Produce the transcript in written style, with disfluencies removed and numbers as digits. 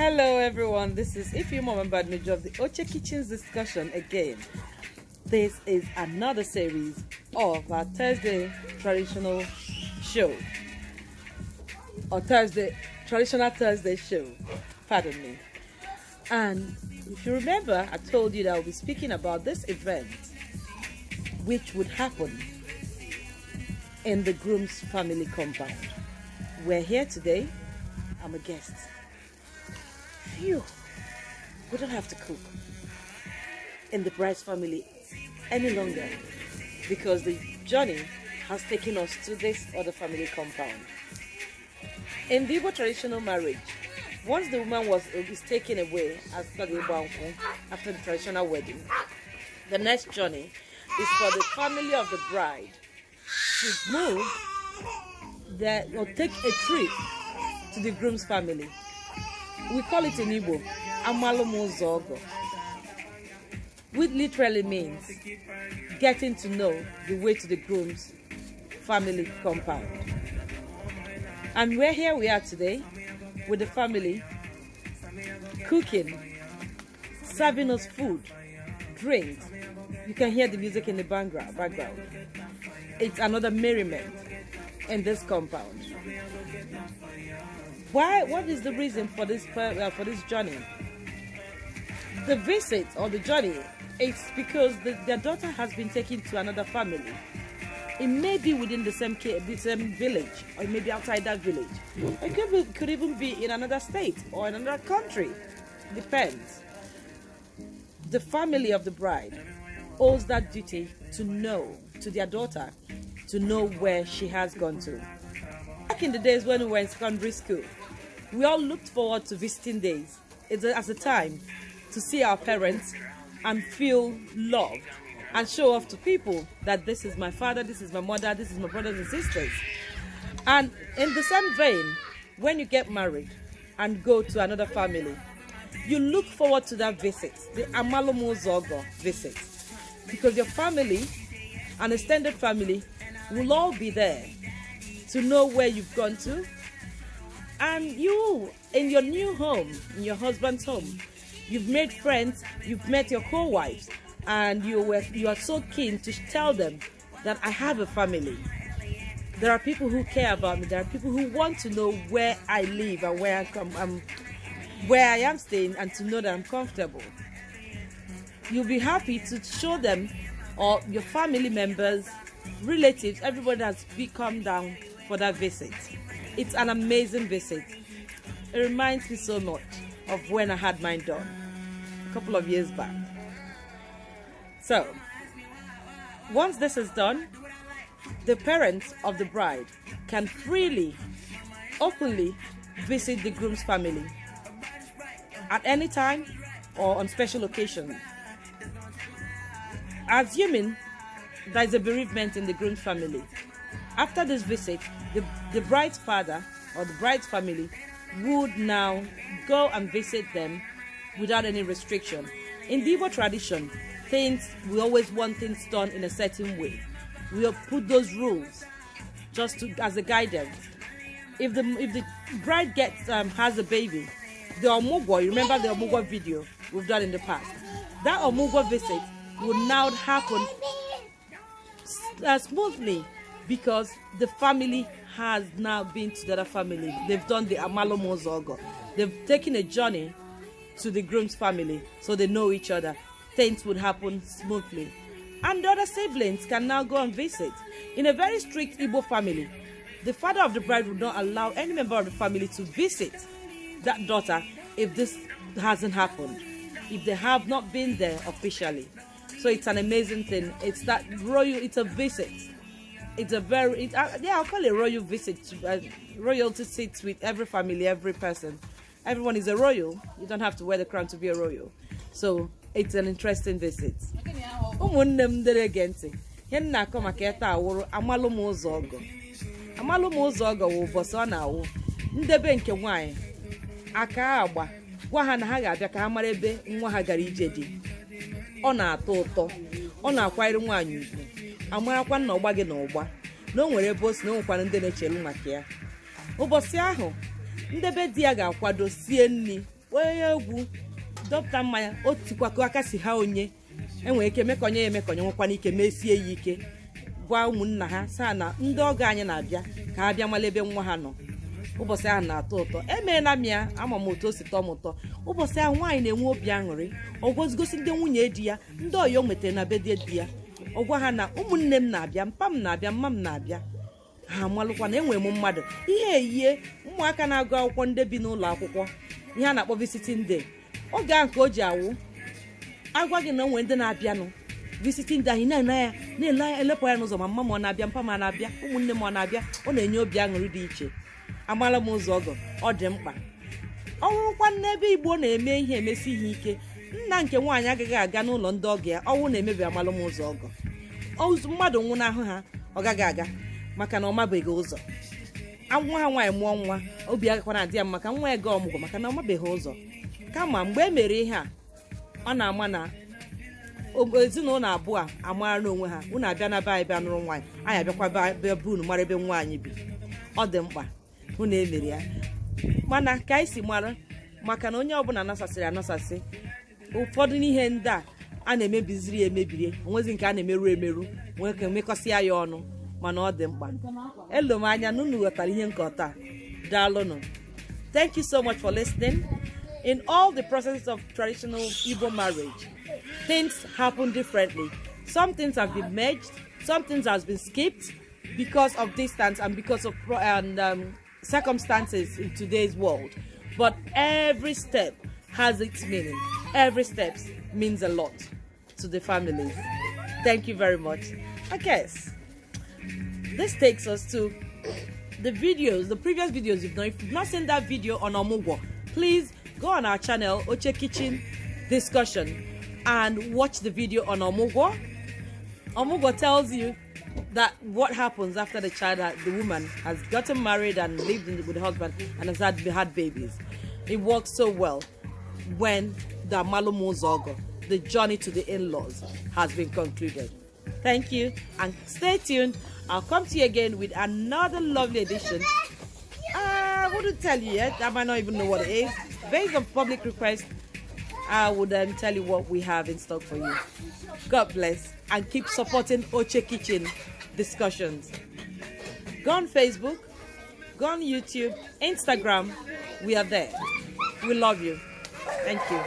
Hello everyone, this is Ifeoma Mbadmejo of the Oche Kitchens discussion again. This is another series of our Thursday traditional show. Or traditional Thursday show, pardon me. And if you remember, I told you that I'll be speaking about this event which would happen in the groom's family compound. We're here today. I'm a guest. Phew, we don't have to cook in the bride's family any longer because the journey has taken us to this other family compound. In the Igbo traditional marriage, once the woman is taken away after the traditional wedding, the next journey is for the family of the bride to move or take a trip to the groom's family. We call it in Igbo, AMALU'M UZO OGO, which literally means getting to know the way to the groom's family compound. And here we are today with the family cooking, serving us food, drinks. You can hear the music in the background. It's another merriment in this compound. What is the reason for this journey? The visit or the journey is because their daughter has been taken to another family. It may be within the same village, or it may be outside that village. It could even be in another state or in another country. Depends. The family of the bride owes that duty to their daughter, to know where she has gone to. Back in the days when we were in secondary school, we all looked forward to visiting days as a time to see our parents and feel loved and show off to people that this is my father, this is my mother, this is my brothers and sisters. And in the same vein, when you get married and go to another family, you look forward to that visit, the AMALU'M UZO OGO visit, because your family, an extended family, will all be there to know where you've gone to. And you, in your new home, in your husband's home, you've made friends, you've met your co-wives, and you are so keen to tell them that I have a family. There are people who care about me. There are people who want to know where I live and where I am staying, and to know that I'm comfortable. You'll be happy to show them, or your family members, relatives, everybody has come down for that visit. It's an amazing visit. It reminds me so much of when I had mine done a couple of years back. So, once this is done, the parents of the bride can freely, openly visit the groom's family at any time or on special occasions. Assuming there is a bereavement in the groom's family, after this visit, the bride's father or the bride's family would now go and visit them without any restriction. In the Igbo tradition, we always want things done in a certain way. We'll put those rules just as a guidance. If the bride has a baby, the omugwo, you remember the omugwo video we've done in the past, that omugwo visit would now happen smoothly, because the family has now been to the other family. They've done the AMALU'M UZO OGO. They've taken a journey to the groom's family, so they know each other. Things would happen smoothly. And the other siblings can now go and visit. In a very strict Igbo family, the father of the bride would not allow any member of the family to visit that daughter if this hasn't happened, if they have not been there officially. So it's an amazing thing. It's that royal, it's a visit. It's a I'll call it a royal visit. Royalty sits with every family, every person. Everyone is a royal. You don't have to wear the crown to be a royal. So it's an interesting visit. AMALU'M UZO OGO. AMALU'M UZO OGO wo boso na wo. Ndebe nke nwaanyị aka agba gwa ha na ha ga-abịa ka ha mara ebe nwa ha gara ije dị. Ọ na-atọ ụtọ. Ọ na-akwanyere nwaanyị ugwu. Amarakwa na ọgba gị na ụgba. Na o nwere ebe o si na onwekwara ndị na-echelu maka ya. Ụbọchị ahụ ndebe di ya ga-akwado sie nri onye egwu dọpụta mmanya otikwakọ aka si ha onye enwere ike mekonye ya emekonye nwekwana ike mesie ya ike gwa ụmụnna ha saa na ndị ọgọ anyị na-abịa ka ha bịa mala ebe nwa ha nọ. Ụbọchị ahụ na-atọ ụtọ, emeela m ya, ama m otu o si tọọ m ụtọ. Ụbọchị ahụ nwaanyị na-enwe obi aṅụrị, ọgwọzigosi ndị nwunye di ya, ndị ọyọ metere na be di ya, ọ gwa ha na ụmụnne m na-abịa, mpa m na-abịa, mma m na-abịa. Ha amalụkwa na enwere m mmadụ ihe eyie ụmụaka na-agụ akwụkwọ ndị bi n'ụlọ akwụkwọ, ihe a na-akpọ visiting day. Oge ahụ ka o ji awụ agwa gị na onwe ndị na-abịanụ visiting day, anyị na-ele ya elepụ ya n'ụzọ, ma mma m ọ na-abịa, mpa m na-abịa, ụmụnne m ọ na-abịa. Ọ na-enye obi aṅụrị dị iche. Amala m ụzọ ọgọ, ọ dị mkpa. Ọ bụrụkwa n'ebe Igbo na-eme ihe emesi ihe ike, nna nke nwaanyị agaghị aga n'ụlọ ndị ọgọ ya ọnwụ na-emebi amala m ụzọ ọgọ. Mmadụ nwụ n'ahụ ha ọ gaghị aga maka na ọ mabeghị ụzọ. Nwa ha nwaanyị mụọ nwa, obi agakwana adị ya maka nwa ego ọmụgwọ maka na ọ mabeghị ụzọ. Kama mgbe e mere ihe a, ọ na-ama na ezinụlọ abụọ amara n'onwe ha, unu abịa na be anyị bịa nụrụ nwaanyị, anyị abịakwa be unu mara ebe nwaanyị bi. Ọ dị mkpa hụ na emere ya, mana ka anyị si mara maka na onye ọbụla anasasịrị anasasị. Ụfọdụ n'ihe ndị a na-emebiziri emebiri, onwezi nke a na-emerụ emerụ, nwee ka emekọsịa ya ọnụ, mana ọ dị mkpa. Elo m anya na unu ghọtara ihe nke ọta. Daalụnụ. Thank you so much for listening. In all the processes of traditional Igbo marriage, things happen differently. Some things have been merged, some things has been skipped because of distance and because of circumstances in today's world. But every step has its meaning. Every step means a lot to the families. Thank you very much. I guess this takes us to the videos, the previous videos you've done. If you've not seen that video on Omugo, please go on our channel, Oche Kitchen Discussion, and watch the video on Omugo. Omugo tells you that what happens after the woman has gotten married and lived with the husband and has had babies. It works so well when the AMALU'M UZO OGO, the journey to the in-laws, has been concluded. Thank you and stay tuned. I'll come to you again with another lovely edition. I wouldn't tell you yet, I might not even know what it is. Based on public request, I would tell you what we have in stock for you. God bless and keep supporting Oche Kitchen Discussions. Go on Facebook, go on YouTube, Instagram. We are there. We love you. Thank you.